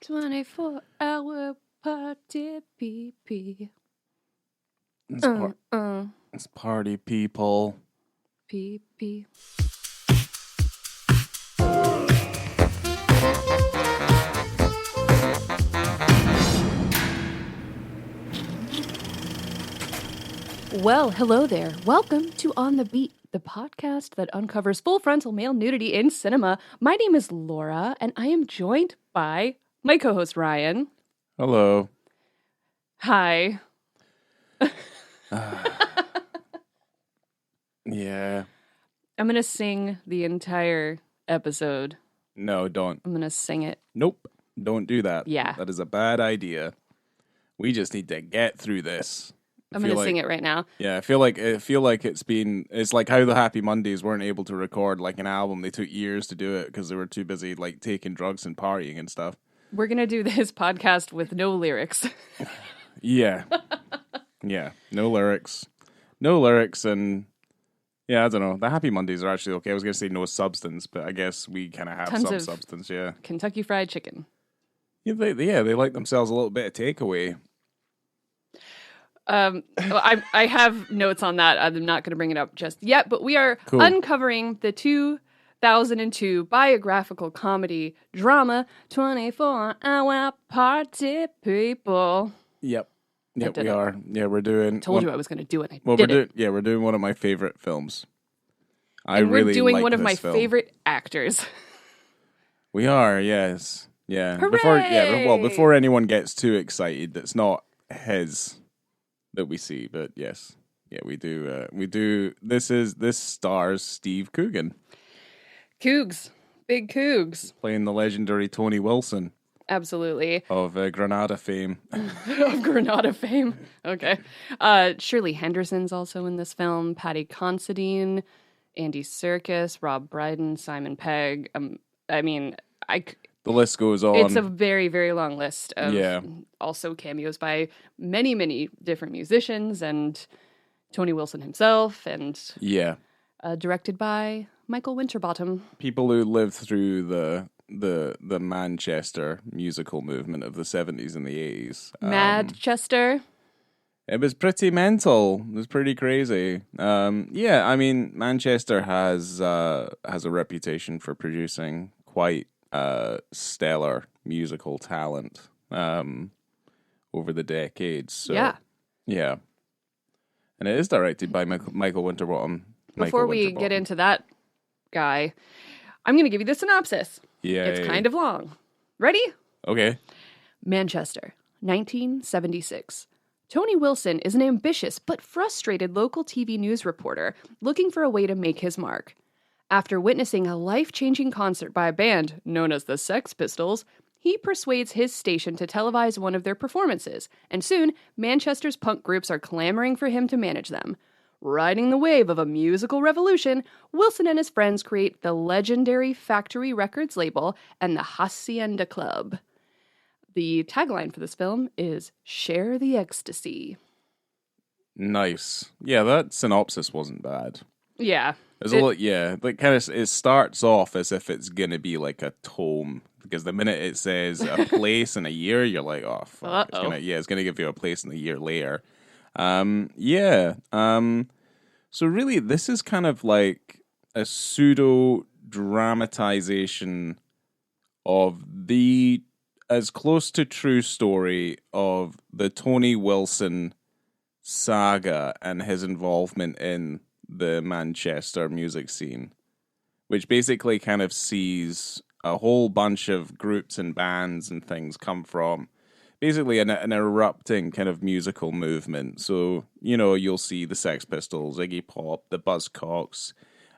24-hour party PP. It's party people. PP. Well, hello there. Welcome to On the Beat, the podcast that uncovers full frontal male nudity in cinema. My name is Laura, and I am joined by my co-host Ryan. Hello. Hi. Yeah. I'm going to sing the entire episode. No, don't. I'm going to sing it. Nope. Don't do that. Yeah. That is a bad idea. We just need to get through this. I'm going to sing it right now. Yeah, I feel like it's like how the Happy Mondays weren't able to record like an album. They took years to do it because they were too busy like taking drugs and partying and stuff. We're going to do this podcast with no lyrics. Yeah. Yeah. No lyrics. No lyrics and yeah, I don't know. The Happy Mondays are actually okay. I was going to say no substance, but I guess we kind of have Tons some of substance, yeah. Kentucky Fried Chicken. Yeah, they like themselves a little bit of takeaway. I have notes on that. I'm not going to bring it up just yet, but we are uncovering the 2002 biographical comedy drama 24-hour party people. Yep, we are. Yeah, we're doing. Told you I was going to do it. We're doing one of my favorite films. We're doing one of my favorite actors. We are, yes, yeah. Hooray! Before anyone gets too excited, it's not his that we see, but yes, yeah, we do. This stars Steve Coogan. Cougs, big Cougs, playing the legendary Tony Wilson. Absolutely. Of Granada fame. Of Granada fame. Okay. Shirley Henderson's also in this film. Patty Considine, Andy Serkis, Rob Brydon, Simon Pegg. The list goes on. It's a very, very long list of also cameos by many, many different musicians and Tony Wilson himself, and directed by Michael Winterbottom. People who lived through the Manchester musical movement of the 70s and the 80s. Manchester. It was pretty mental. It was pretty crazy. Manchester has a reputation for producing quite stellar musical talent over the decades. So, yeah. And it is directed by Michael Winterbottom. Before we get into that guy, I'm going to give you the synopsis. Yeah. It's kind of long. Ready? Okay. Manchester, 1976. Tony Wilson is an ambitious but frustrated local TV news reporter looking for a way to make his mark. After witnessing a life-changing concert by a band known as the Sex Pistols, he persuades his station to televise one of their performances, and soon, Manchester's punk groups are clamoring for him to manage them. Riding the wave of a musical revolution, Wilson and his friends create the legendary Factory Records label and the Hacienda Club. The tagline for this film is "Share the Ecstasy." Nice. Yeah, that synopsis wasn't bad. Yeah. It starts off as if it's gonna be like a tome, because the minute it says a place and a year, you're like, oh fuck. It's gonna give you a place and a year later. So really, this is kind of like a pseudo dramatization of the as close to true story of the Tony Wilson saga and his involvement in the Manchester music scene, which basically kind of sees a whole bunch of groups and bands and things come from basically an erupting kind of musical movement. So, you'll see the Sex Pistols, Iggy Pop, the Buzzcocks,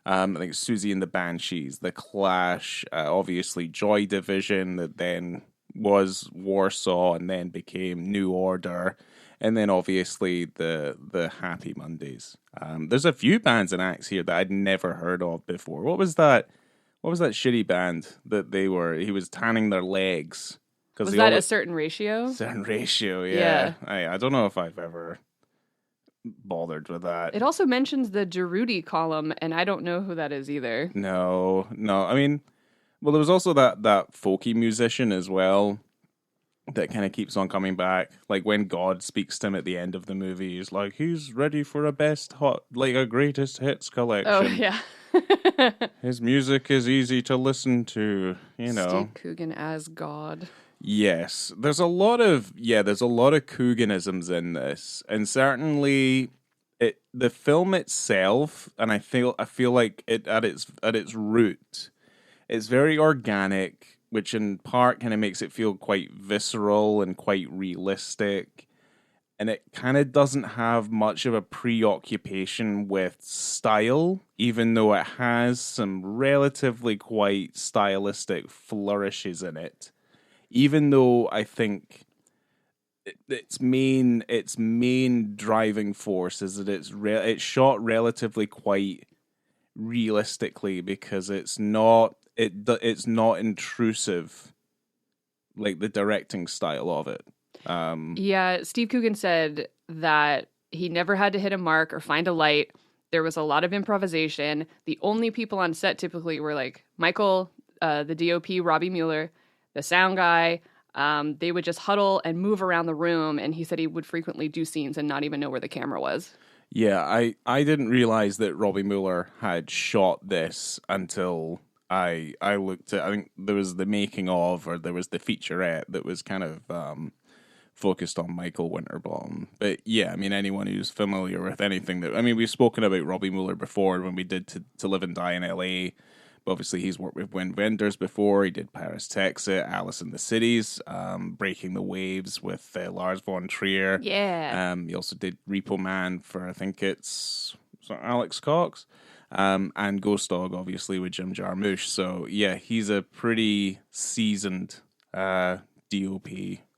I think Susie and the Banshees, the Clash, obviously Joy Division, that then was Warsaw and then became New Order, and then obviously the Happy Mondays. There's a few bands and acts here that I'd never heard of before. What was that shitty band that he was tanning their legs? Was that A Certain Ratio? Certain Ratio, yeah. I don't know if I've ever bothered with that. It also mentions the Geruti column, and I don't know who that is either. No. I mean, Well, there was also that folky musician as well that kind of keeps on coming back. Like when God speaks to him at the end of the movie, he's like, he's ready for a a greatest hits Oh, collection. yeah. His music is easy to listen to, Steve Coogan as God. Yes, there's a lot of Cooganisms in this, and certainly the film itself, and I feel like it at its root, it's very organic, which in part kind of makes it feel quite visceral and quite realistic. And it kind of doesn't have much of a preoccupation with style, even though it has some relatively quite stylistic flourishes in it. Even though I think its main driving force is that it's shot relatively quite realistically because it's not intrusive like the directing style of it. Yeah, Steve Coogan said that he never had to hit a mark or find a light. There was a lot of improvisation. The only people on set typically were like Michael, the DOP, Robbie Mueller, the sound guy. They would just huddle and move around the room, and he said he would frequently do scenes and not even know where the camera was. Yeah, I didn't realize that Robbie Mueller had shot this until I looked at. I think there was the making of, or there was the featurette that was kind of focused on Michael Winterbottom. But yeah, I mean, anyone who's familiar with anything we've spoken about Robbie Mueller before when we did to Live and Die in L.A. But obviously, he's worked with Wim Wenders before. He did Paris, Texas, Alice in the Cities, Breaking the Waves with Lars von Trier. Yeah. He also did Repo Man for, I think it's Alex Cox. And Ghost Dog, obviously, with Jim Jarmusch. So, yeah, he's a pretty seasoned DOP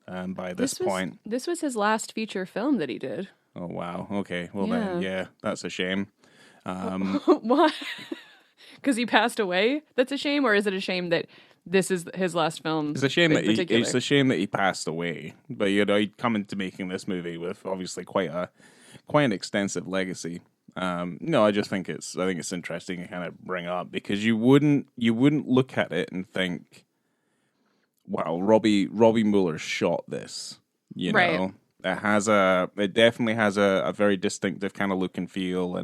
by this point. This was his last feature film that he did. Oh, wow. Okay. Well, then, yeah, that's a shame. Why? Because he passed away? That's a shame? Or is it a shame that this is his last film? It's a shame that he passed away. But, he'd come into making this movie with obviously quite an extensive legacy. No, I just think it's interesting to kind of bring up because you wouldn't look at it and think, wow, Robbie Mueller shot this. Right. It definitely has a very distinctive kind of look and feel.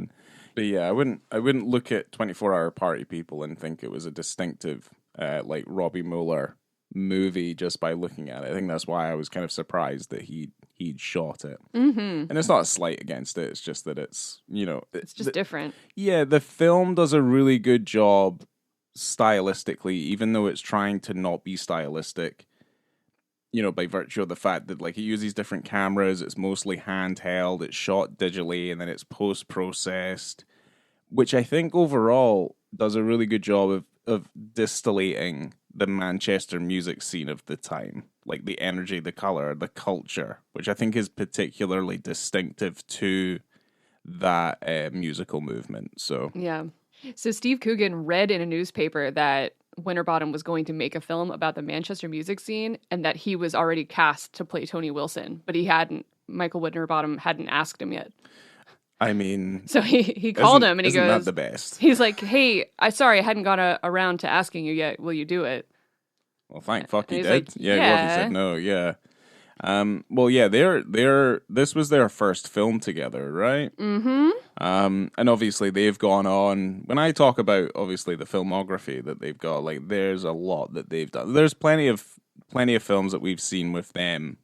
But yeah, I wouldn't look at 24-Hour Party People and think it was a distinctive like Robbie Mueller movie just by looking at it. I think that's why I was kind of surprised that he'd shot it. Mm-hmm. And it's not a slight against it. It's just that it's it's just different. Yeah, the film does a really good job stylistically, even though it's trying to not be stylistic. By virtue of the fact that like it uses different cameras, it's mostly handheld, it's shot digitally, and then it's post-processed, which I think overall does a really good job of distillating the Manchester music scene of the time. Like the energy, the color, the culture, which I think is particularly distinctive to that musical movement. So yeah. So Steve Coogan read in a newspaper that Winterbottom was going to make a film about the Manchester music scene and that he was already cast to play Tony Wilson, but Michael Winterbottom hadn't asked him yet. I mean... So he called him and he goes... Isn't that the best? He's like, hey, I hadn't got around to asking you yet. Will you do it? Well, thank fuck he did. Like, Yeah, he said no, yeah. Well, yeah, this was their first film together, right? Mm-hmm. And obviously they've gone on. When I talk about obviously the filmography that they've got, like there's a lot that they've done. There's plenty of films that we've seen with them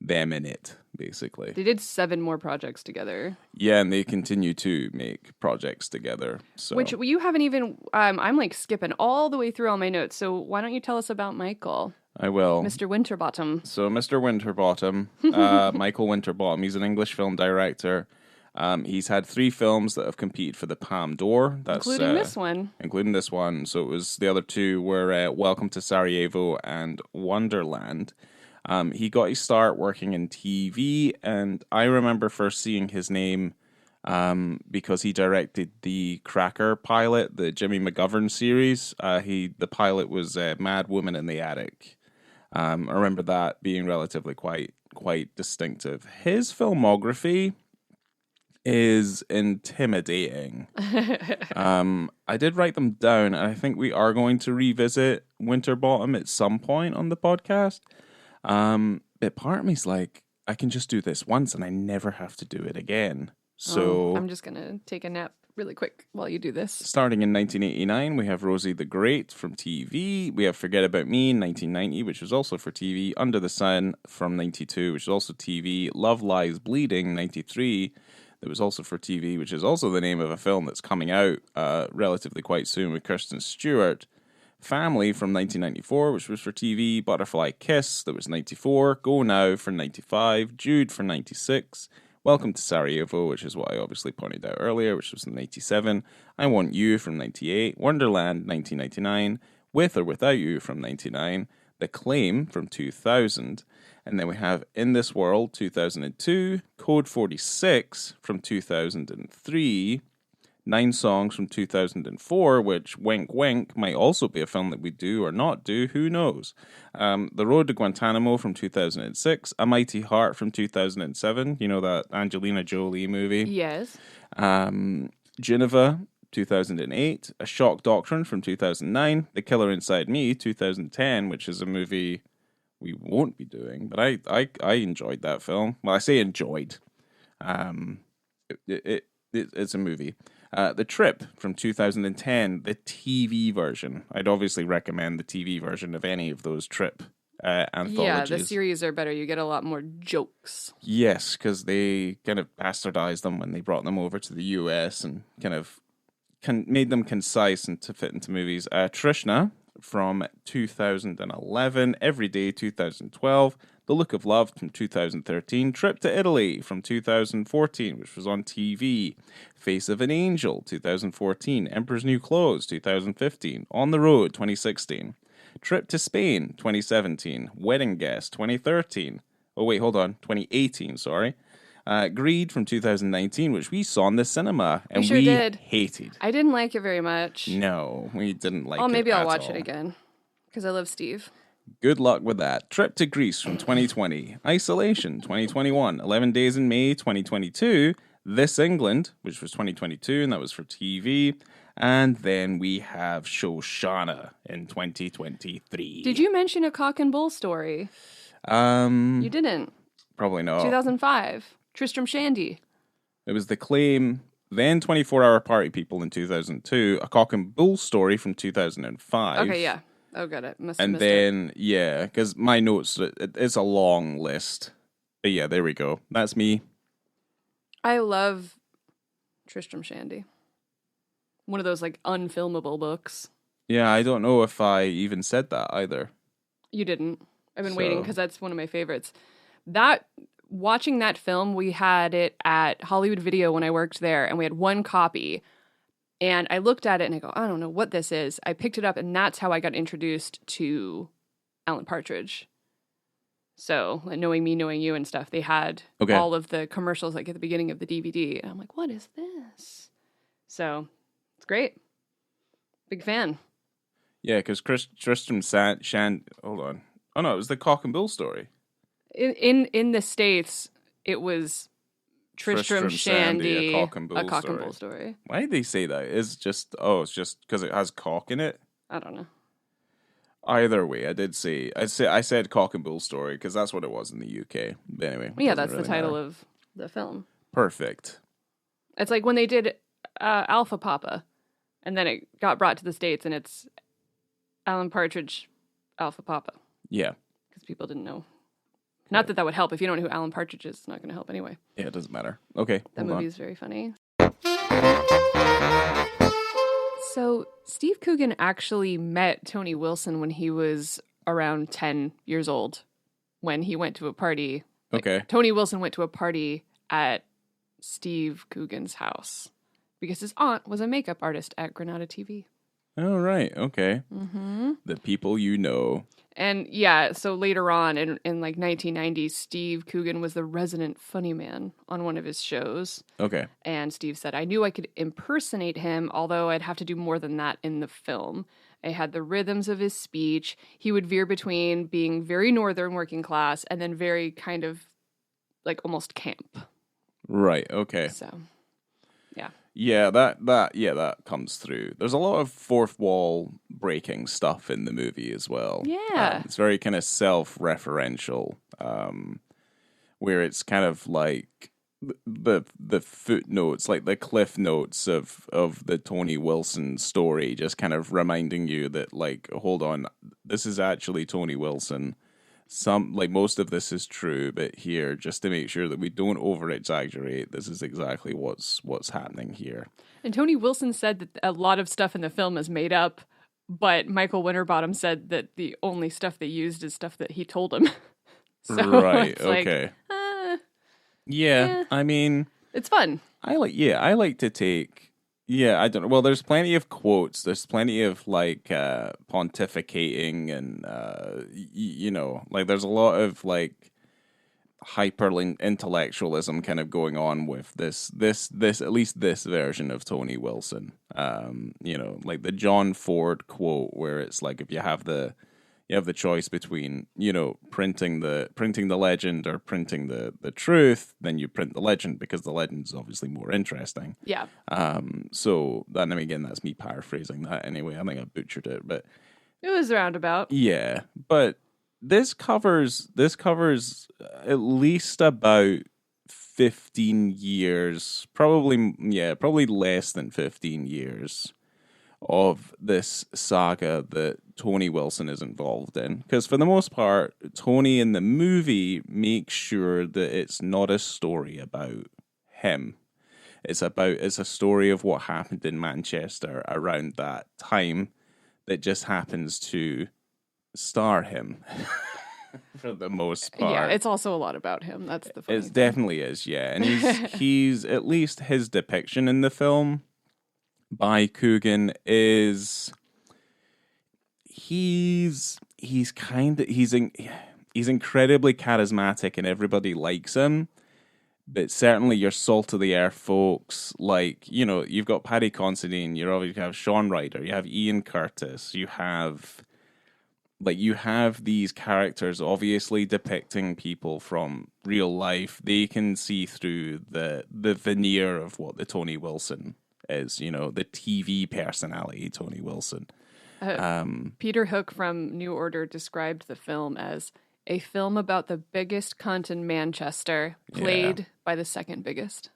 in it, basically. They did 7 more projects together. Yeah, and they continue to make projects together. So. Which you haven't even. I'm like skipping all the way through all my notes. So why don't you tell us about Michael? I will. Mr. Winterbottom. So Mr. Winterbottom, Michael Winterbottom, he's an English film director. He's had 3 films that have competed for the Palme d'Or. Including this one. Including this one. So it was the other 2 were Welcome to Sarajevo and Wonderland. He got his start working in TV, and I remember first seeing his name because he directed the Cracker pilot, the Jimmy McGovern series. The pilot was Mad Woman in the Attic. I remember that being relatively quite distinctive. His filmography is intimidating. I did write them down, and I think we are going to revisit Winterbottom at some point on the podcast. But part of me's like, I can just do this once and I never have to do it again. So I'm just going to take a nap really quick while you do this. Starting in 1989, we have Rosie the Great from TV. We have Forget About Me in 1990, which was also for TV. Under the Sun from 92, which is also TV. Love Lies Bleeding, 93. That was also for TV, which is also the name of a film that's coming out relatively quite soon with Kirsten Stewart. Family from 1994, which was for TV. Butterfly Kiss, that was 94. Go Now for 95. Jude for 96. Welcome to Sarajevo, which is what I obviously pointed out earlier, which was in 97. I Want You from 98. Wonderland, 1999. With or Without You from 99. The Claim from 2000. And then we have In This World, 2002. Code 46 from 2003. 9 Songs from 2004, which, wink wink, might also be a film that we do or not do, who knows. The Road to Guantanamo from 2006, A Mighty Heart from 2007, you know, that Angelina Jolie movie. Yes. Geneva, 2008, A Shock Doctrine from 2009, The Killer Inside Me, 2010, which is a movie we won't be doing, but I enjoyed that film. Well, I say enjoyed. It's a movie. The Trip from 2010, the TV version. I'd obviously recommend the TV version of any of those Trip anthologies. Yeah, the series are better. You get a lot more jokes. Yes, because they kind of bastardized them when they brought them over to the US and kind of made them concise and to fit into movies. Trishna from 2011, Everyday 2012, The Look of Love from 2013, Trip to Italy from 2014, which was on TV, Face of an Angel 2014, Emperor's New Clothes 2015, On the Road 2016, Trip to Spain 2017, Wedding Guest 2013, 2018, sorry. Greed from 2019, which we saw in the cinema, and we did. Hated. I didn't like it very much. No, we didn't like it. Oh, maybe I'll watch it again, because I love Steve. Good luck with that. Trip to Greece from 2020. Isolation 2021. 11 Days in May 2022. This England, which was 2022, and that was for TV. And then we have Shoshana in 2023. Did you mention A Cock and Bull Story? You didn't. Probably not. 2005. Tristram Shandy. It was The Claim, then 24-Hour Party People in 2002. A Cock and Bull Story from 2005. Okay, yeah. Oh, got it. Must have and missed then, yeah, because my notes, it's a long list. But yeah, there we go. That's me. I love Tristram Shandy. One of those, like, unfilmable books. Yeah, I don't know if I even said that either. You didn't. I've been waiting because that's one of my favorites. Watching that film, we had it at Hollywood Video when I worked there, and we had one copy. And I looked at it and I go, I don't know what this is. I picked it up, and that's how I got introduced to Alan Partridge. So, like, Knowing Me, Knowing You and stuff, they had all of the commercials like at the beginning of the DVD. And I'm like, what is this? So, it's great. Big fan. Yeah, because Tristram hold on. Oh, no, it was the Cock and Bull Story. In the States, it was Tristram Shandy, a Cock and Bull Story. Why did they say that? It's just because it has cock in it? I don't know. Either way, I said Cock and Bull Story because that's what it was in the UK. But anyway. Yeah, that's really the title of the film. Perfect. It's like when they did Alpha Papa, and then it got brought to the States, and it's Alan Partridge, Alpha Papa. Yeah. Because people didn't know. Not that would help. If you don't know who Alan Partridge is, it's not going to help anyway. Yeah, it doesn't matter. Okay. That movie is very funny. So, Steve Coogan actually met Tony Wilson when he was around 10 years old, when he went to a party. Okay. Tony Wilson went to a party at Steve Coogan's house because his aunt was a makeup artist at Granada TV. Oh, right. Okay. Mm-hmm. The people you know. And yeah, so later on in like 1990, Steve Coogan was the resident funny man on one of his shows. Okay. And Steve said, I knew I could impersonate him, although I'd have to do more than that in the film. I had the rhythms of his speech. He would veer between being very northern working class and then very kind of like almost camp. Right. Okay. So Yeah, that comes through. There's a lot of fourth wall breaking stuff in the movie as well. Yeah. It's very kind of self-referential, where it's kind of like the footnotes, like the cliff notes of the Tony Wilson story, just kind of reminding you that, like, hold on, this is actually Tony Wilson. Most of this is true, but here, just to make sure that we don't over exaggerate, this is exactly what's happening here. And Tony Wilson said that a lot of stuff in the film is made up, but Michael Winterbottom said that the only stuff they used is stuff that he told him. So Right, it's okay. Yeah, I mean, it's fun. I like to take, I don't know. Well, there's plenty of quotes. There's plenty of like pontificating and like there's a lot of like hyper intellectualism kind of going on with this at least this version of Tony Wilson. Like the John Ford quote where it's like, if you have the choice between, printing the legend or printing the truth, then you print the legend because the legend is obviously more interesting. Yeah. So that, I mean, again, that's me paraphrasing that anyway. I think I butchered it, but it was roundabout. Yeah, but this covers at least about 15 years, probably less than 15 years of this saga that Tony Wilson is involved in. Because for the most part, Tony in the movie makes sure that it's not a story about him. It's a story of what happened in Manchester around that time that just happens to star him for the most part. Yeah, it's also a lot about him. That's the funny thing. Definitely is, yeah. And he's at least his depiction in the film by Coogan is he's incredibly charismatic and everybody likes him. But certainly your salt of the earth folks, like, you've got Paddy Considine, you have Sean Ryder, you have Ian Curtis, you have these characters obviously depicting people from real life. They can see through the veneer of what the Tony Wilson is, the TV personality Tony Wilson. Peter Hook from New Order described the film as a film about the biggest cunt in Manchester, played by the second biggest.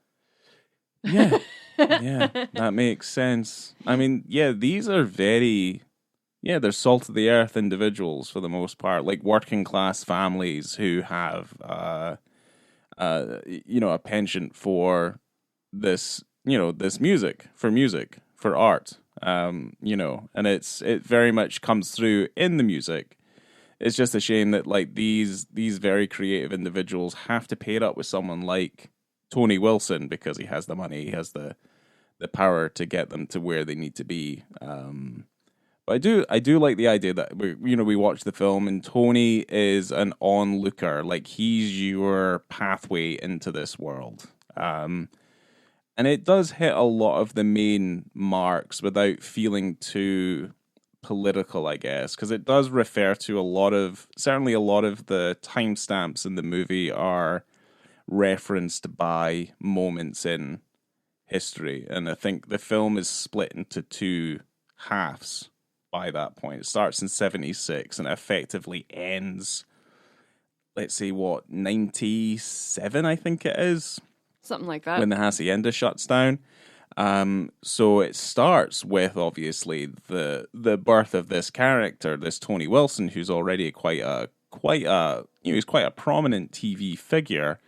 Yeah. Yeah, that makes sense. I mean, these are they're salt of the earth individuals for the most part, like working class families who have, a penchant for this, this music, for art, and it very much comes through in the music. It's just a shame that like these very creative individuals have to pair up with someone like Tony Wilson because he has the money, he has the power to get them to where they need to be. But I do like the idea that we watch the film and Tony is an onlooker, like he's your pathway into this world. And it does hit a lot of the main marks without feeling too political, I guess, because it does refer to a lot of the timestamps in the movie are referenced by moments in history, and I think the film is split into two halves by that point. It starts in 76 and effectively ends, let's say, 97, I think it is, something like that, when the hacienda shuts down. So it starts with obviously the birth of this character, this Tony Wilson, who's already he's quite a prominent TV figure,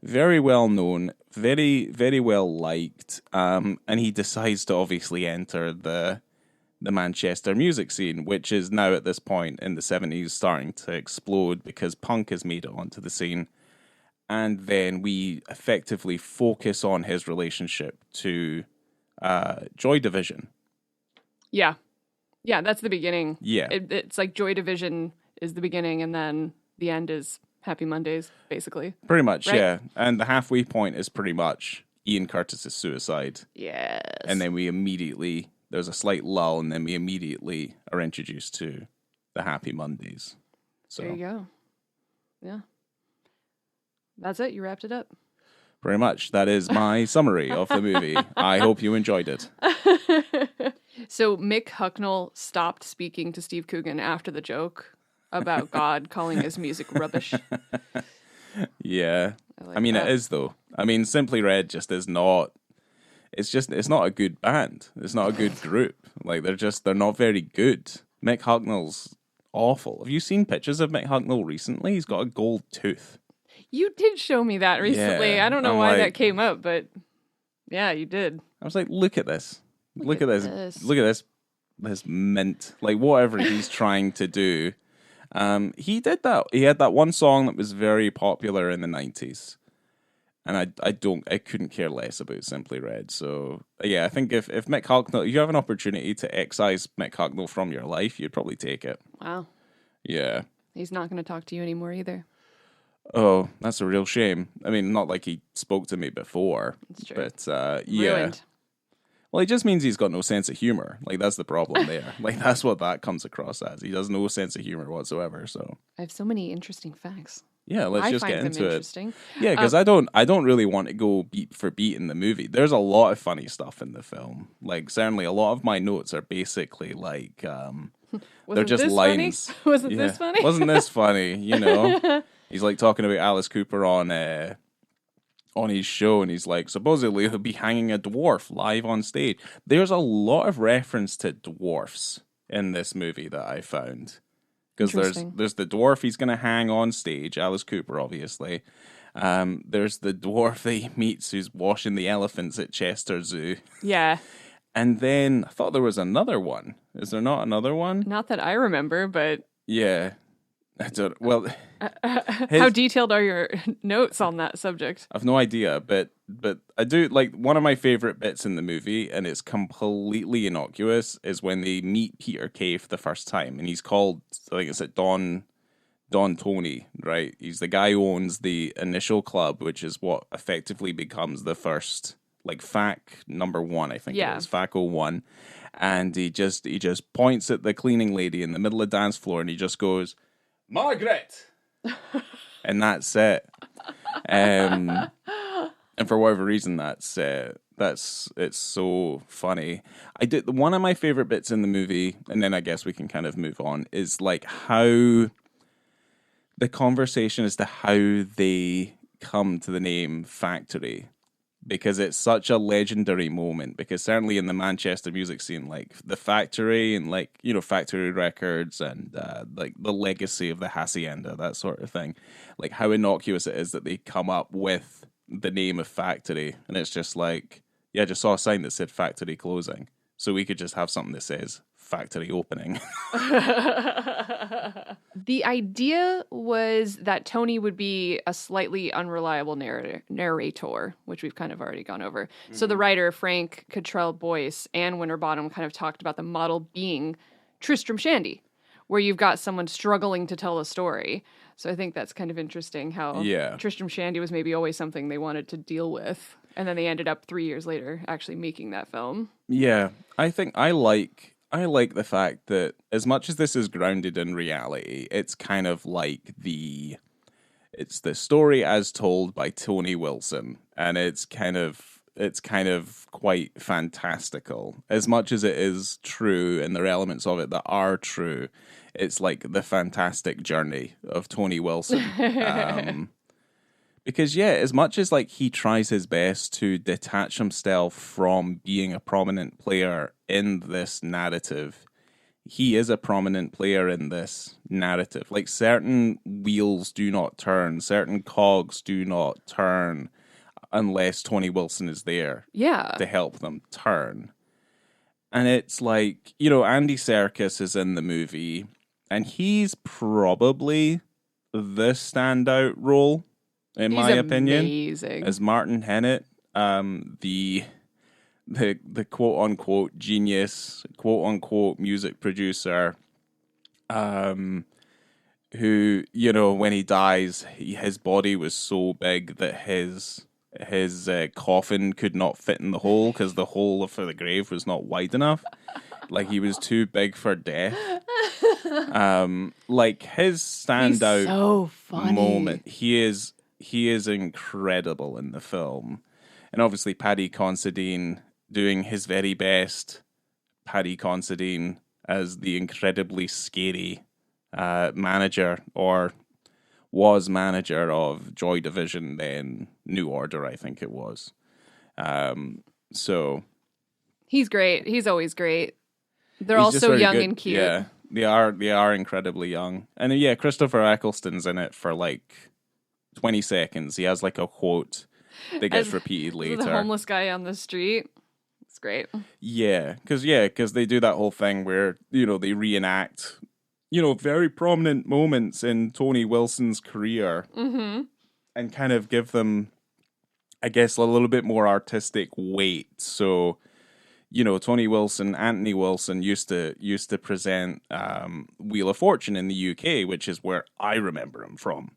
very well known, very very well liked, and he decides to obviously enter the Manchester music scene, which is now at this point in the 70s starting to explode because punk has made it onto the scene. And then we effectively focus on his relationship to Joy Division. Yeah, that's the beginning. Yeah, it's like Joy Division is the beginning, and then the end is Happy Mondays, basically. Pretty much, right? Yeah. And the halfway point is pretty much Ian Curtis's suicide. Yes. And then there's a slight lull, and then we immediately are introduced to the Happy Mondays. So there you go. Yeah. That's it. You wrapped it up. Pretty much. That is my summary of the movie. I hope you enjoyed it. So Mick Hucknall stopped speaking to Steve Coogan after the joke about God calling his music rubbish. Yeah. like I mean, that. it is, though. I mean, Simply Red just is not... It's not a good band. It's not a good group. Like, they're not very good. Mick Hucknall's awful. Have you seen pictures of Mick Hucknall recently? He's got a gold tooth. You did show me that recently. Yeah, I don't know I'm why like- that came up, but yeah, you did. I was like, look at this. Look at this. this. Look at this. This mint. Like, whatever he's trying to do. He did that. He had that one song that was very popular in the 90s. And I couldn't care less about Simply Red. So, yeah, I think if Mick Hucknall, if you have an opportunity to excise Mick Hucknall from your life, you'd probably take it. Wow. Yeah. He's not going to talk to you anymore either. Oh, that's a real shame. I mean, not like he spoke to me before. That's true. But, yeah. Ruined. Well, it just means he's got no sense of humor. Like, that's the problem there. Like, that's what that comes across as. He has no sense of humor whatsoever. So, I have so many interesting facts. yeah, let's I just find get them into it. interesting. Yeah, because I don't really want to go beat for beat in the movie. There's a lot of funny stuff in the film. Like, certainly a lot of my notes are basically like they're just this lines. Funny? Wasn't this funny? Wasn't this funny? You know, he's like talking about Alice Cooper on his show, and he's like, supposedly he'll be hanging a dwarf live on stage. There's a lot of reference to dwarfs in this movie that I found. Because there's the dwarf he's going to hang on stage, Alice Cooper, obviously. There's the dwarf that he meets who's washing the elephants at Chester Zoo. Yeah. And then I thought there was another one. Is there not another one? Not that I remember, but Yeah. I don't. Well, how detailed are your notes on that subject? I've no idea, but I do like one of my favorite bits in the movie, and it's completely innocuous, is when they meet Peter Kay for the first time, and he's called, I think it's at Don Tony, right? He's the guy who owns the initial club, which is what effectively becomes the first, like, FAC number 1, I think it is, FAC 01. And he just points at the cleaning lady in the middle of the dance floor, and he just goes, Margaret! And that's it. And for whatever reason, it's so funny. One of my favorite bits in the movie, and then I guess we can kind of move on, is like how the conversation as to how they come to the name Factory. Because it's such a legendary moment. Because certainly in the Manchester music scene, like the Factory and like, you know, Factory Records and like the legacy of the Hacienda, that sort of thing. Like how innocuous it is that they come up with the name of Factory. And it's just like, yeah, I just saw a sign that said Factory closing. So we could just have something that says Factory opening. The idea was that Tony would be a slightly unreliable narrator, which we've kind of already gone over. Mm-hmm. So the writer, Frank Cottrell Boyce, and Winterbottom kind of talked about the model being Tristram Shandy, where you've got someone struggling to tell a story. So I think that's kind of interesting how Tristram Shandy was maybe always something they wanted to deal with. And then they ended up 3 years later actually making that film. Yeah, I think I like the fact that as much as this is grounded in reality, it's kind of like it's the story as told by Tony Wilson, and it's kind of quite fantastical. As much as it is true, and there are elements of it that are true, it's like the fantastic journey of Tony Wilson. Because, yeah, as much as like he tries his best to detach himself from being a prominent player in this narrative, he is a prominent player in this narrative. Like, certain wheels do not turn, certain cogs do not turn unless Tony Wilson is there to help them turn. And it's like, you know, Andy Serkis is in the movie, and he's probably the standout role, in my opinion, amazing. as Martin Hennett, the quote unquote genius, quote unquote music producer, who, you know, when he dies, his body was so big that his coffin could not fit in the hole because the hole for the grave was not wide enough. Like, he was too big for death. Like, his standout so funny. moment, he he is incredible in the film. And obviously Paddy Considine doing his very best Paddy Considine as the incredibly scary manager, or was manager of Joy Division, then New Order, I think it was. So he's great. He's always great. They're he's all just so very young good. and cute. Yeah, they are incredibly young. And yeah, Christopher Eccleston's in it for like 20 seconds. He has like a quote that gets repeated later. The homeless guy on the street. It's great. Yeah, because they do that whole thing where, they reenact, very prominent moments in Tony Wilson's career, and kind of give them, I guess, a little bit more artistic weight. So, Anthony Wilson used to present Wheel of Fortune in the UK, which is where I remember him from.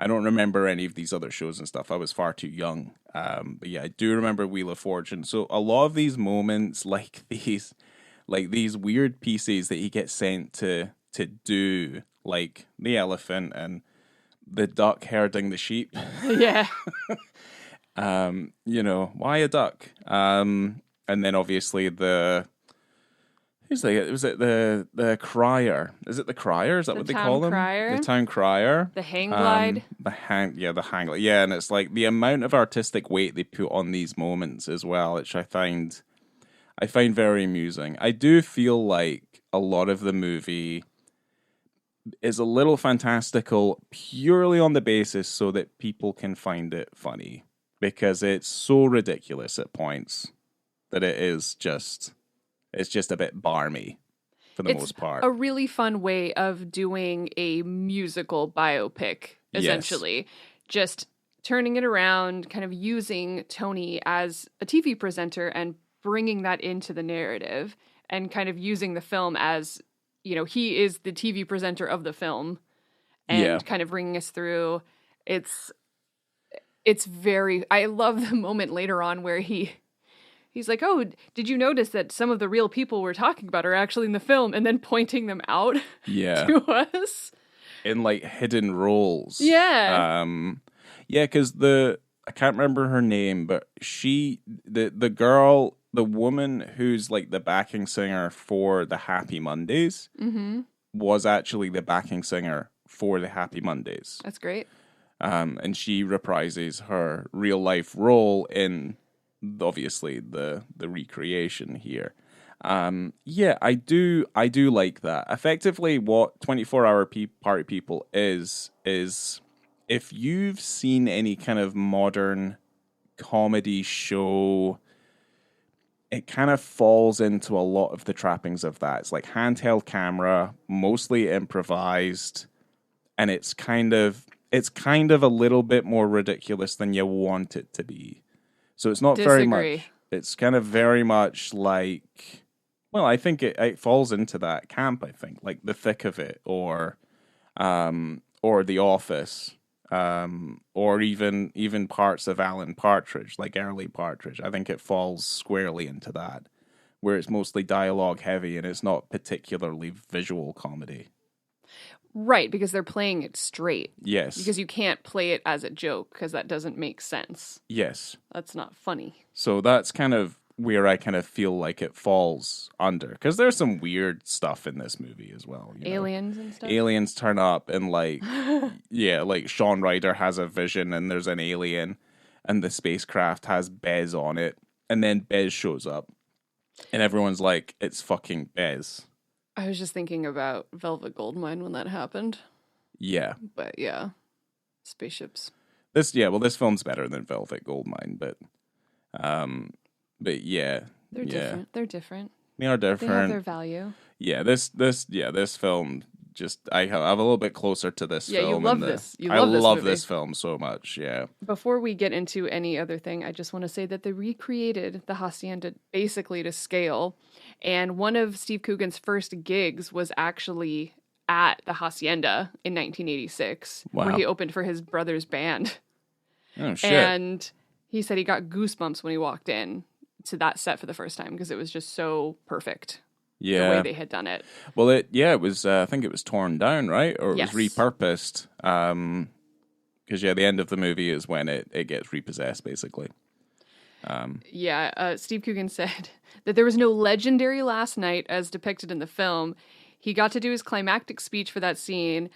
I don't remember any of these other shows and stuff. I was far too young. But yeah, I do remember Wheel of Fortune. So a lot of these moments, like these weird pieces that he gets sent to do, like the elephant and the duck herding the sheep. Yeah. Why a duck? And then obviously was it the crier? Is it the crier? Is that what they call him? Crier. The town crier. The hang glide. The hang glide. Yeah, and it's like the amount of artistic weight they put on these moments as well, which I find very amusing. I do feel like a lot of the movie is a little fantastical purely on the basis so that people can find it funny, because it's so ridiculous at points that it's just a bit barmy for the most part. A really fun way of doing a musical biopic, essentially. Yes. Just turning it around, kind of using Tony as a TV presenter and bringing that into the narrative, and kind of using the film as, he is the TV presenter of the film, and kind of bringing us through. It's very, I love the moment later on where he's like, oh, did you notice that some of the real people we're talking about are actually in the film? And then pointing them out to us. In like hidden roles. Yeah. Because I can't remember her name, but the girl, the woman who's like the backing singer for the Happy Mondays was actually the backing singer for the Happy Mondays. That's great. And she reprises her real life role in obviously the recreation here. I do like that. Effectively, what 24-hour Party People is if you've seen any kind of modern comedy show, it kind of falls into a lot of the trappings of that. It's like handheld camera, mostly improvised, and it's kind of a little bit more ridiculous than you want it to be. So it's not very much. It's kind of very much like, well, I think it falls into that camp. I think like The Thick of It, or The Office, or even parts of Alan Partridge, like Early Partridge. I think it falls squarely into that, where it's mostly dialogue heavy and it's not particularly visual comedy. Right, because they're playing it straight. Yes. Because you can't play it as a joke, because that doesn't make sense. Yes. That's not funny. So that's kind of where I kind of feel like it falls under. Because there's some weird stuff in this movie as well. Aliens and stuff? Aliens turn up and like, like Shaun Ryder has a vision and there's an alien and the spacecraft has Bez on it. And then Bez shows up and everyone's like, it's fucking Bez. I was just thinking about Velvet Goldmine when that happened. Yeah. But yeah, spaceships. This film's better than Velvet Goldmine, but yeah. They're different. They're different. They are different. They have their value. Yeah, this film just I'm a little bit closer to this film. Yeah, you love this. I love this film so much, yeah. Before we get into any other thing, I just want to say that they recreated the Hacienda basically to scale. And one of Steve Coogan's first gigs was actually at the Hacienda in 1986, where he opened for his brother's band. Oh, shit. And he said he got goosebumps when he walked in to that set for the first time because it was just so perfect. Yeah. The way they had done it. Well, it was, I think it was torn down, right? Or it was repurposed. Because, the end of the movie is when it gets repossessed, basically. Steve Coogan said that there was no legendary last night as depicted in the film. He got to do his climactic speech for that scene.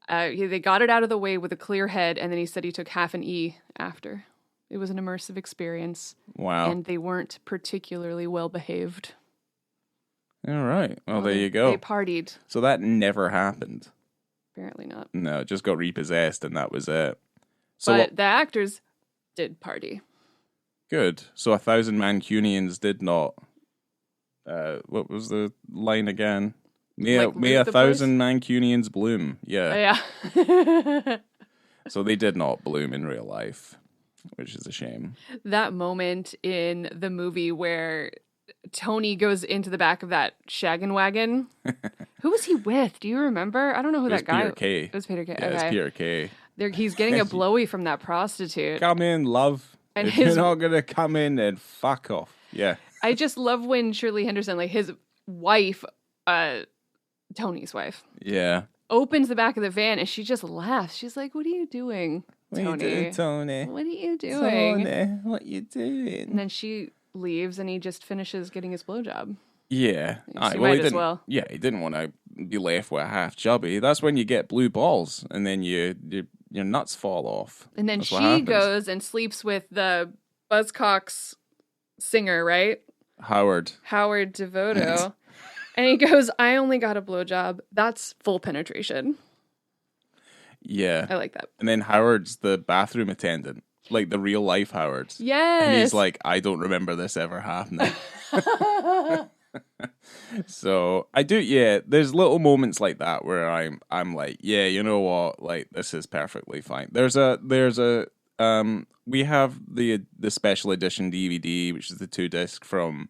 They got it out of the way with a clear head, and then he said he took half an E after. It was an immersive experience. Wow. And they weren't particularly well behaved. All right. Well, there you go. They partied. So that never happened. Apparently not. No, it just got repossessed, and that was it. But the actors did party. Good. So 1,000 Mancunians did not. What was the line again? May 1,000 Mancunians bloom. Yeah. Yeah. So they did not bloom in real life, which is a shame. That moment in the movie where Tony goes into the back of that shaggin' wagon. Who was he with? Do you remember? I don't know who that guy was. It was Peter Kay. Yeah, it's Peter Kay. He's getting a blowy from that prostitute. Come in, love. And if you're not going to come in, then fuck off. Yeah. I just love when Shirley Henderson, like his wife, Tony's wife. Yeah. Opens the back of the van and she just laughs. She's like, "What are you doing, Tony? What are you doing, Tony? What are you doing? Tony, what you doing?" And then she leaves and he just finishes getting his blowjob. Yeah. He might as well. Yeah, he didn't want to be left with a half chubby. That's when you get blue balls and then your nuts fall off. And then she goes and sleeps with the Buzzcocks singer, right? Howard Devoto. And he goes, "I only got a blowjob." That's full penetration. Yeah. I like that. And then Howard's the bathroom attendant, like the real life Howard. Yes. And he's like, "I don't remember this ever happening." So I do, there's little moments like that where I'm like, yeah, you know what, like this is perfectly fine. We have the special edition DVD, which is the 2-disc from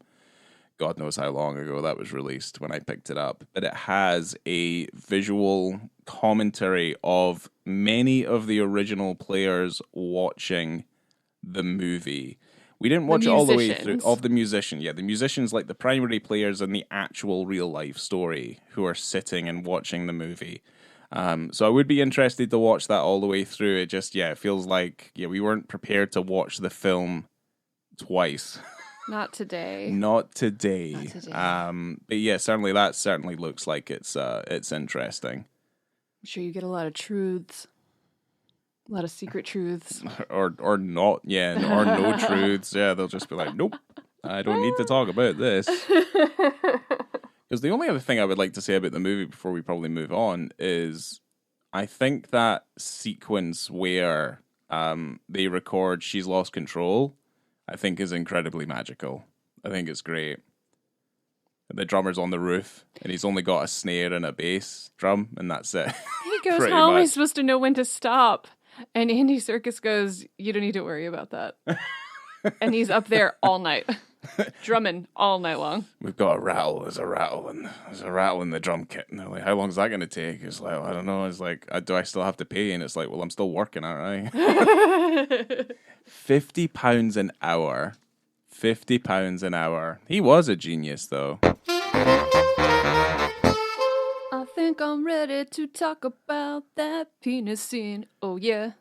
God knows how long ago that was released when I picked it up, but it has a visual commentary of many of the original players watching the movie. We didn't watch it all the way through. Of the musician, the musicians, like the primary players in the actual real life story, who are sitting and watching the movie. So I would be interested to watch that all the way through. It just, it feels like we weren't prepared to watch the film twice. Not today. Not today. But certainly that certainly looks like it's interesting. I'm sure you get a lot of truths. A lot of secret truths. Or not, or no truths. Yeah, they'll just be like, "Nope, I don't need to talk about this." Because the only other thing I would like to say about the movie before we probably move on is I think that sequence where they record "She's Lost Control," I think is incredibly magical. I think it's great. The drummer's on the roof, and he's only got a snare and a bass drum, and that's it. He goes, "How am I supposed to know when to stop?" And Andy Serkis goes, "You don't need to worry about that." And he's up there all night, drumming all night long. We've got a rattle. There's a rattle in the drum kit. And they're like, "How long is that going to take?" It's like, "I don't know." It's like, "Do I still have to pay?" And it's like, "Well, I'm still working, aren't I?" £50 an hour. £50 an hour. He was a genius, though. I think I'm ready to talk about that penis scene. Oh, yeah.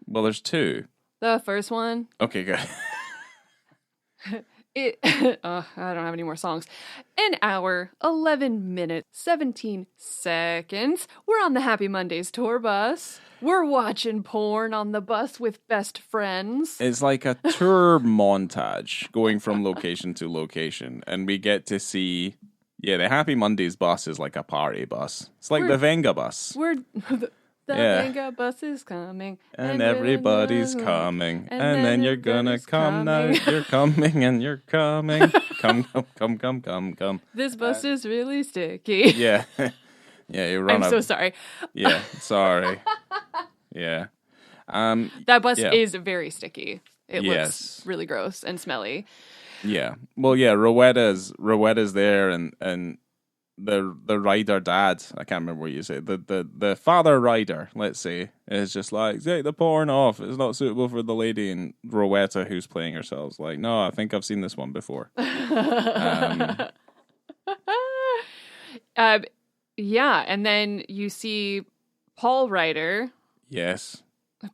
Well, there's two. The first one. Okay, good. I don't have any more songs. An hour, 11 minutes, 17 seconds. We're on the Happy Mondays tour bus. We're watching porn on the bus with best friends. It's like a tour montage going from location to location. And we get to see... the Happy Mondays bus is like a party bus. It's like the Venga bus. The Venga bus is coming. And everybody's coming. And then you're gonna come now. You're coming and you're coming. Come. This bus is really sticky. Yeah. You run I'm so sorry. Yeah, sorry. Yeah. That bus is very sticky. It looks really gross and smelly. Yeah. Well, Rowetta's there and the rider dad, I can't remember what you say, the father rider, let's say, is just like, "Take the porn off, it's not suitable for the lady," and Rowetta, who's playing herself, is like, "No, I think I've seen this one before." And then you see Paul Ryder. Yes.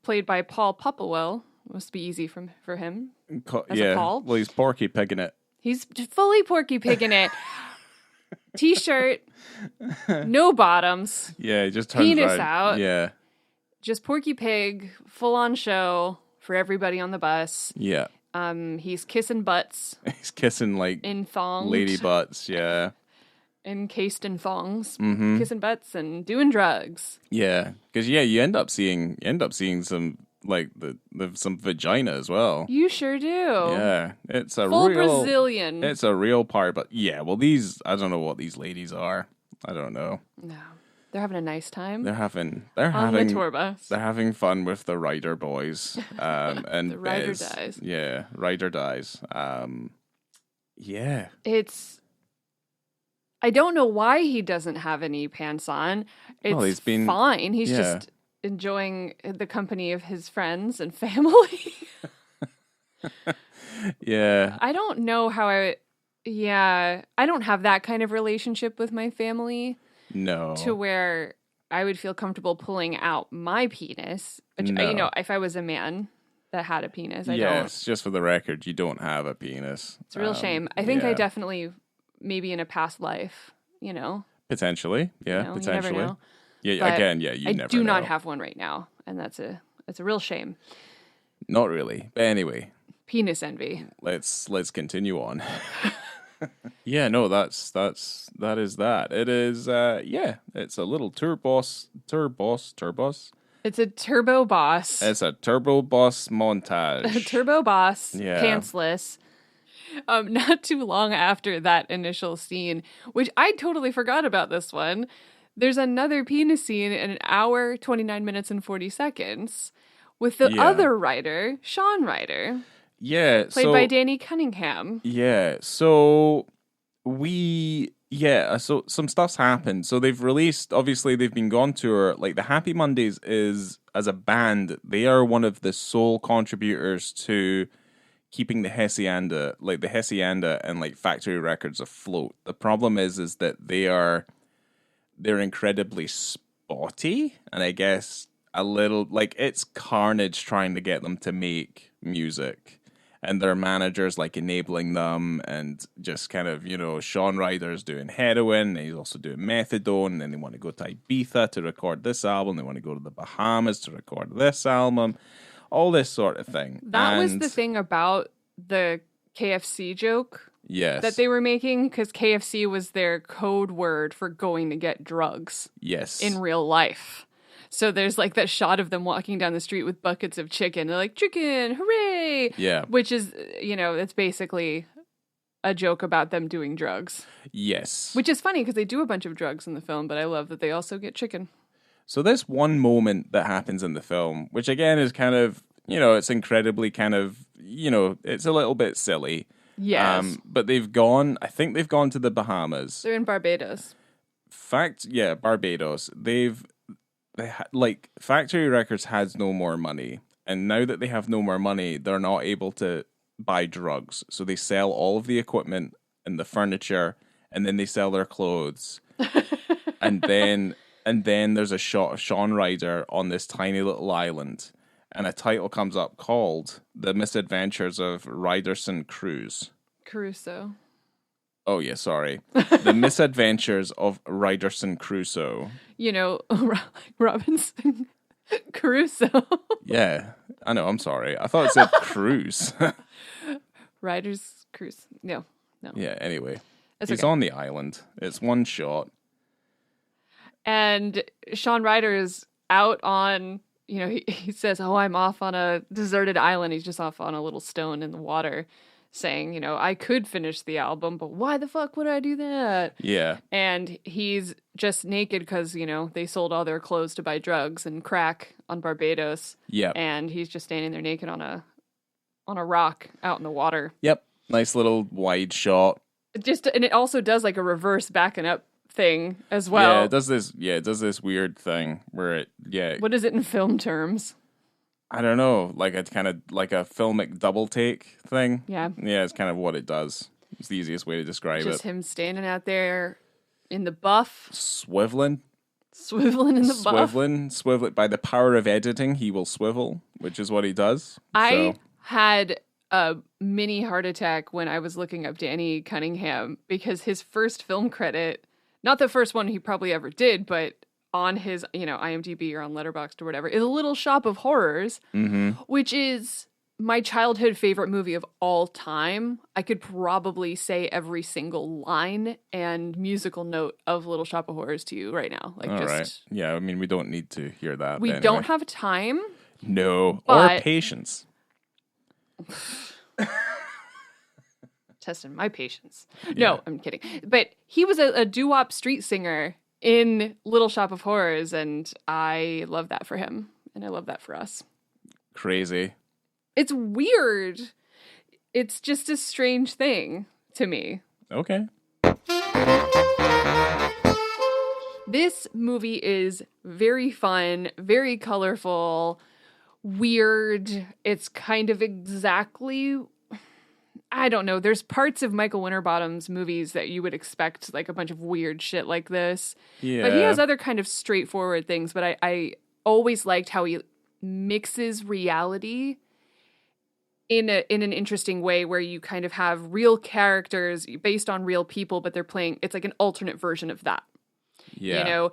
played by Paul Popplewell. Must be easy for him. As yeah. a Paul. Well, he's Porky Pigging it. He's fully Porky Pigging it. T-shirt, no bottoms. Yeah, he just turns penis right. out. Yeah. Just Porky Pig, full on show for everybody on the bus. Yeah. He's kissing butts. He's kissing like in thongs. lady butts, yeah. Encased in thongs, Mm-hmm. kissing butts and doing drugs. Yeah, because you end up seeing some like some vagina as well. You sure do. Yeah, it's a full real Brazilian. It's a real part, but yeah. Well, I don't know what these ladies are. I don't know. No, they're having a nice time. They're having on the tour bus. They're having fun with the Ryder boys. And the Ryder dies. Yeah, Ryder dies. Yeah. I don't know why he doesn't have any pants on. It's fine. He's just enjoying the company of his friends and family. Yeah. I don't know how I don't have that kind of relationship with my family. No. To where I would feel comfortable pulling out my penis. Which, No. if I was a man that had a penis, I don't. Yes, just for the record, you don't have a penis. It's a real shame. I think I definitely, maybe in a past life, Potentially. Yeah, potentially. You never know. Yeah, But again, yeah, you never know. I do not have one right now, and it's a real shame. Not really. But anyway, penis envy. Let's continue on. Yeah, no, that is that. It is it's a little turbos. It's a turbo boss. It's a turbo boss montage. A turbo boss, yeah. pantsless. Not too long after that initial scene, which I totally forgot about this one, there's another penis scene in 1 hour, 29 minutes, and 40 seconds with the other writer, Sean Ryder. Yeah. Played by Danny Cunningham. Yeah. So so some stuff's happened. So they've released, obviously they've been gone tour. Like the Happy Mondays is, as a band, they are one of the sole contributors to keeping the Hacienda and like Factory Records afloat. The problem is that they're incredibly spotty, and I guess a little like it's carnage trying to get them to make music, and their managers like enabling them, and just kind of, Sean Ryder's doing heroin, and he's also doing methadone, and then they want to go to Ibiza to record this album, they want to go to the Bahamas to record this album. All this sort of thing. That was the thing about the KFC joke that they were making, because KFC was their code word for going to get drugs. Yes. In real life. So there's like that shot of them walking down the street with buckets of chicken. They're like, chicken, hooray! Yeah. Which is, it's basically a joke about them doing drugs. Yes. Which is funny because they do a bunch of drugs in the film, but I love that they also get chicken. So this one moment that happens in the film, which again is kind of, it's incredibly kind of, it's a little bit silly. Yes. But I think they've gone to the Bahamas. They're in Barbados. Barbados. Factory Records has no more money. And now that they have no more money, they're not able to buy drugs. So they sell all of the equipment and the furniture, and then they sell their clothes. and then there's a shot of Sean Ryder on this tiny little island, and a title comes up called The Misadventures of Ryderson Crusoe. Oh, yeah, sorry. The Misadventures of Ryderson Crusoe. Robinson Crusoe. Yeah, I know, I'm sorry. I thought it said cruise. Ryder's Cruise. No. Yeah, anyway. He's on the island. It's one shot. And Sean Ryder is out on, he says, I'm off on a deserted island. He's just off on a little stone in the water saying, I could finish the album, but why the fuck would I do that? Yeah. And he's just naked because, they sold all their clothes to buy drugs and crack on Barbados. Yeah. And he's just standing there naked on a rock out in the water. Yep. Nice little wide shot. And it also does like a reverse backing up thing as well. Yeah, it does this weird thing where What is it in film terms? I don't know, like a kind of like a filmic double take thing. Yeah. Yeah, it's kind of what it does. It's the easiest way to describe it. Just him standing out there in the buff. Swiveling. Swiveling in the buff. Swiveling. By the power of editing, he will swivel, which is what he does. I had a mini heart attack when I was looking up Danny Cunningham because his first film credit, not the first one he probably ever did, but on his, IMDb or on Letterboxd or whatever, is A Little Shop of Horrors, which is my childhood favorite movie of all time. I could probably say every single line and musical note of Little Shop of Horrors to you right now. Like, all right. Yeah, I mean, we don't need to hear that. We don't have time. No, or patience. Testing my patience. Yeah. No, I'm kidding. But he was a doo-wop street singer in Little Shop of Horrors, and I love that for him, and I love that for us. Crazy. It's weird. It's just a strange thing to me. Okay. This movie is very fun, very colorful, weird. It's kind of exactly... I don't know. There's parts of Michael Winterbottom's movies that you would expect like a bunch of weird shit like this. Yeah. But he has other kind of straightforward things. But I always liked how he mixes reality in an interesting way where you kind of have real characters based on real people, but they're playing, it's like an alternate version of that. Yeah.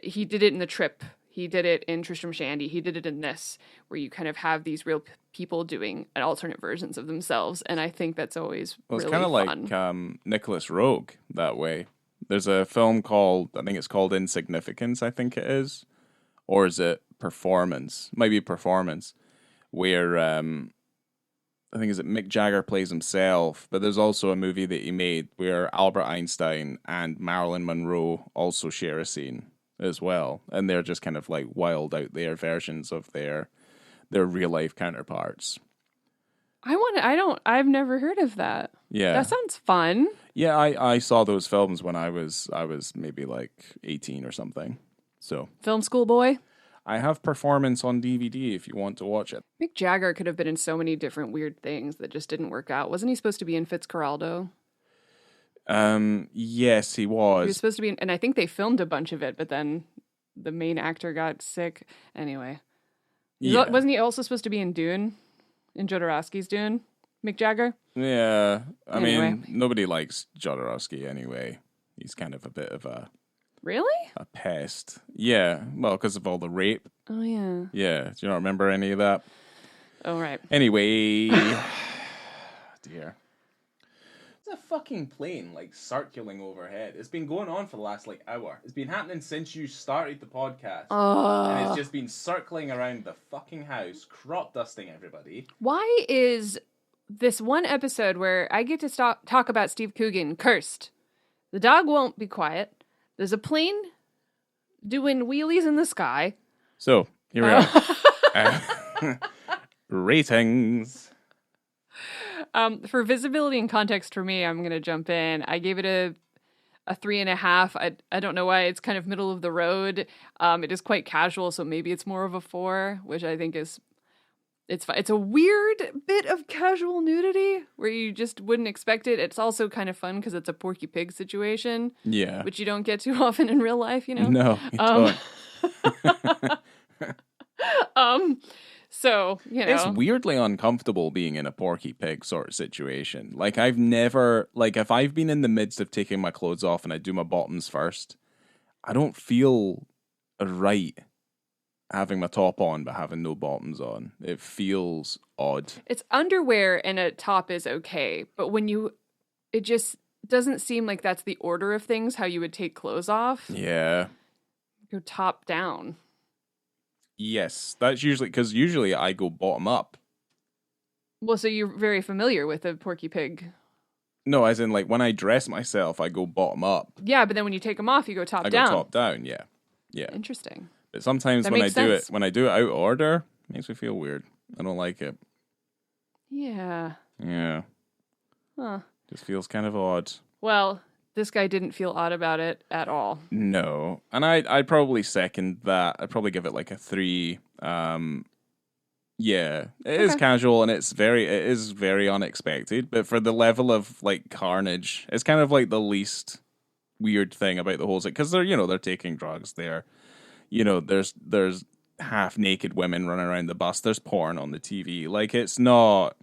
He did it in The Trip. He did it in Tristram Shandy. He did it in this, where you kind of have these real people doing alternate versions of themselves. And I think that's always really fun. It's kind of like Nicholas Roeg that way. There's a film called, I think it's called Insignificance, I think it is. Or is it Performance? Might be Performance. Where, I think is it Mick Jagger plays himself. But there's also a movie that he made where Albert Einstein and Marilyn Monroe also share a scene as well, and they're just kind of like wild out there versions of their real life counterparts. I've never heard of that. Yeah, that sounds fun. Yeah, I saw those films when I was maybe like 18 or something. So film school boy. I have Performance on DVD if you want to watch it. Mick Jagger could have been in so many different weird things that just didn't work out. Wasn't he supposed to be in Fitzcarraldo? Yes, he was. He was supposed to be in, and I think they filmed a bunch of it, but then the main actor got sick. Anyway. Yeah. Wasn't he also supposed to be in Dune? In Jodorowsky's Dune? Mick Jagger? Yeah. I mean, nobody likes Jodorowsky anyway. He's kind of a bit of a... Really? A pest. Yeah. Well, because of all the rape. Oh, yeah. Yeah. Do you not remember any of that? Oh, right. Anyway. Dear. It's a fucking plane, like, circling overhead. It's been going on for the last, hour. It's been happening since you started the podcast. And it's just been circling around the fucking house, crop dusting everybody. Why is this one episode where I get to talk about Steve Coogan cursed? The dog won't be quiet. There's a plane doing wheelies in the sky. So, here we are. Ratings. For visibility and context for me, I'm going to jump in. I gave it a 3.5. I don't know why. It's kind of middle of the road. It is quite casual, so maybe it's more of a 4, which I think is... It's a weird bit of casual nudity where you just wouldn't expect it. It's also kind of fun because it's a Porky Pig situation. Yeah. Which you don't get too often in real life, you know? No, you don't. So, It's weirdly uncomfortable being in a Porky Pig sort of situation. Like, I've never... Like, if I've been in the midst of taking my clothes off and I do my bottoms first, I don't feel right having my top on but having no bottoms on. It feels odd. It's underwear and a top is okay, but it just doesn't seem like that's the order of things, how you would take clothes off. Yeah. Go top down. Yes, that's usually I go bottom up. Well, so you're very familiar with the Porky Pig. No, as in when I dress myself, I go bottom up. Yeah, but then when you take them off, you go top down. I go top down, yeah. Yeah. Interesting. But sometimes when I do it out of order, it makes me feel weird. I don't like it. Yeah. Yeah. Huh. Just feels kind of odd. Well, this guy didn't feel odd about it at all. No. And I'd probably second that. I'd probably give it a 3. Yeah. It is casual and it is very unexpected. But for the level of carnage, it's kind of the least weird thing about the whole thing. Because they're taking drugs. They're there's half naked women running around the bus. There's porn on the TV. Like, it's not,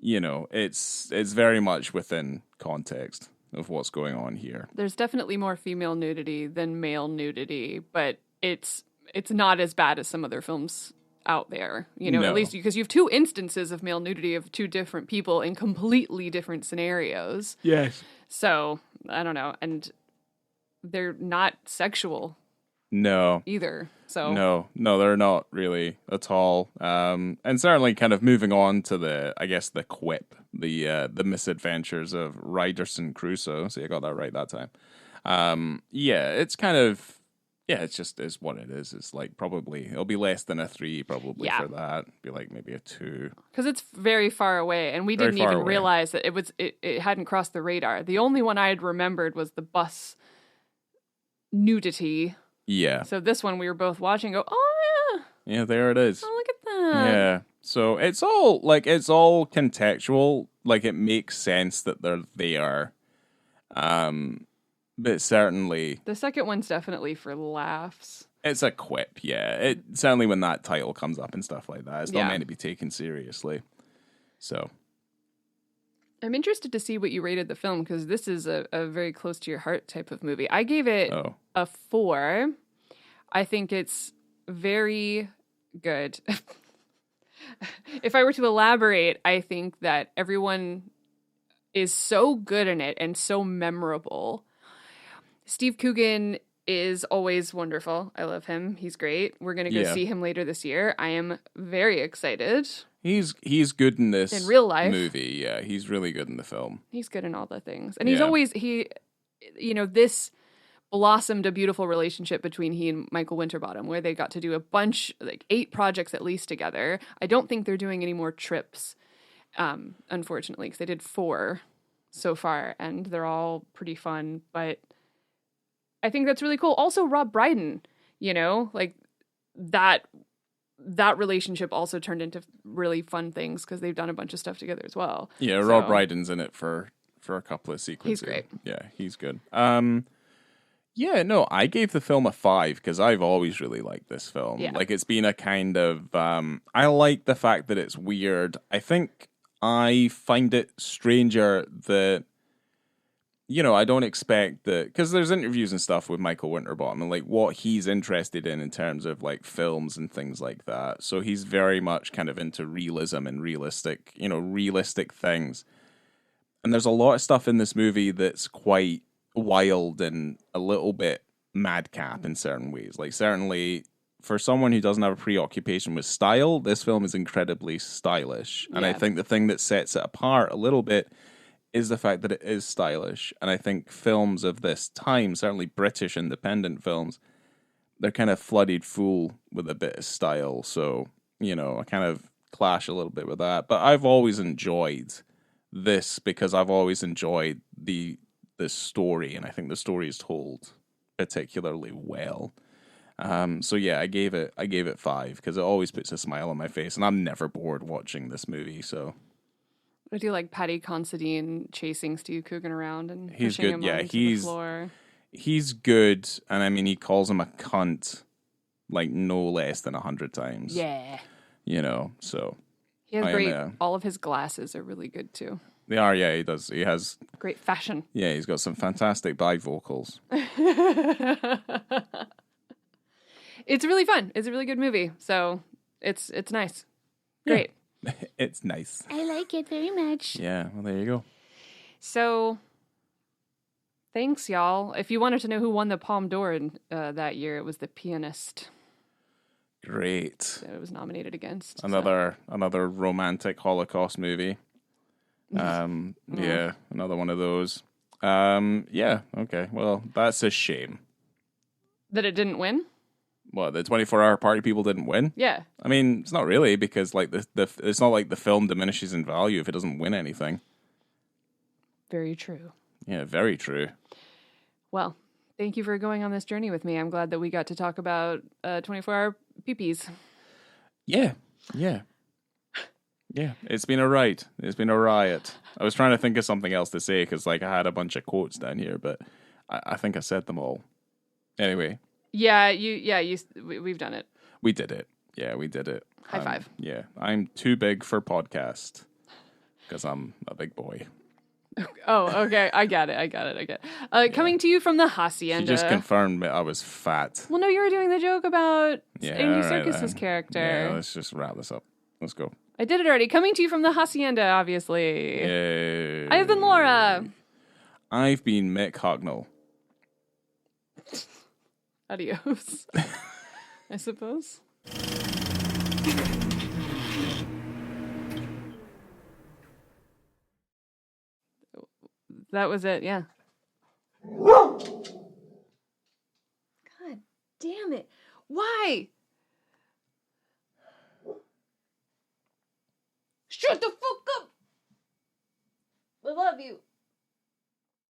it's very much within context of what's going on here. There's definitely more female nudity than male nudity, but it's not as bad as some other films out there, No. at least because you have two instances of male nudity of two different people in completely different scenarios. Yes. So, I don't know. And they're not sexual No. either. So No, they're not really at all. And certainly kind of moving on to the quip, the misadventures of Ryderson Crusoe. See, I got that right that time. It's kind of, it's just is what it is. It's like probably, it'll be less than a 3 probably for that. Be like maybe a 2. Because it's very far away, and we didn't even realize that it hadn't crossed the radar. The only one I had remembered was the bus nudity. Yeah. So this one we were both watching and go, oh yeah. Yeah, there it is. Oh, look at that. Yeah. So it's all contextual. Like, it makes sense that they're there. But certainly the second one's definitely for laughs. It's a quip, yeah. It certainly when that title comes up and stuff like that, it's not meant to be taken seriously. So I'm interested to see what you rated the film, because this is a very close to your heart type of movie. I gave it a 4. I think it's very good. If I were to elaborate, I think that everyone is so good in it and so memorable. Steve Coogan is always wonderful. I love him. He's great. We're going to go see him later this year. I am very excited. He's good in this in real life movie. Yeah, he's really good in the film. He's good in all the things. And he's always this blossomed a beautiful relationship between he and Michael Winterbottom, where they got to do a bunch, like 8 projects at least together. I don't think they're doing any more trips, unfortunately, because they did 4 so far, and they're all pretty fun. But I think that's really cool. Also, Rob Brydon, like that relationship also turned into really fun things because they've done a bunch of stuff together as well. Yeah, Rob Brydon's in it for a couple of sequences. He's great. Yeah, he's good. I gave the film a 5 because I've always really liked this film. Yeah. Like, it's been a kind of, I like the fact that it's weird. I think I find it stranger that, I don't expect that, because there's interviews and stuff with Michael Winterbottom and like what he's interested in terms of like films and things like that. So he's very much kind of into realism and realistic things. And there's a lot of stuff in this movie that's quite wild and a little bit madcap in certain ways. Like, certainly for someone who doesn't have a preoccupation with style, this film is incredibly stylish. And I think the thing that sets it apart a little bit is the fact that it is stylish. And I think films of this time, certainly British independent films, they're kind of flooded full with a bit of style. So, I kind of clash a little bit with that. But I've always enjoyed this because I've always enjoyed the story. And I think the story is told particularly well. I gave it 5 because it always puts a smile on my face. And I'm never bored watching this movie, so... I do like Paddy Considine chasing Steve Coogan around and he's pushing good. him onto the floor. He's good, and I mean, he calls him a cunt like no less than 100 times. Yeah. So he has great. All of his glasses are really good too. They are, yeah. He does. He has great fashion. Yeah, he's got some fantastic bivocals. It's really fun. It's a really good movie. So it's nice. Great. Yeah. It's nice. I like it very much. Yeah, well, there you go. So, thanks, y'all. If you wanted to know who won the Palme d'Or that year, it was The Pianist. Great. That it was nominated against. Another romantic Holocaust movie. Yeah, another one of those. Yeah, okay. Well, that's a shame. That it didn't win? What, the 24-hour party people didn't win? Yeah. I mean, it's not really, because like it's not like the film diminishes in value if it doesn't win anything. Very true. Yeah, very true. Well, thank you for going on this journey with me. I'm glad that we got to talk about 24-hour peepees. Yeah. It's been a riot. It's been a riot. I was trying to think of something else to say because like I had a bunch of quotes down here, but I think I said them all. Anyway. We've done it. We did it. Yeah, we did it. High five. Yeah, I'm too big for podcast because I'm a big boy. Oh, okay. I get it. Coming to you from the Hacienda. She just confirmed that I was fat. Well, no, you were doing the joke about Andy all right Serkis's then. character. Yeah, let's just wrap this up. Let's go. I did it already. Coming to you from the Hacienda, obviously. Yay. I have been Laura. I've been Mick Hucknall. Adios. I suppose. That was it, yeah. God damn it. Why? Shut the fuck up! I love you.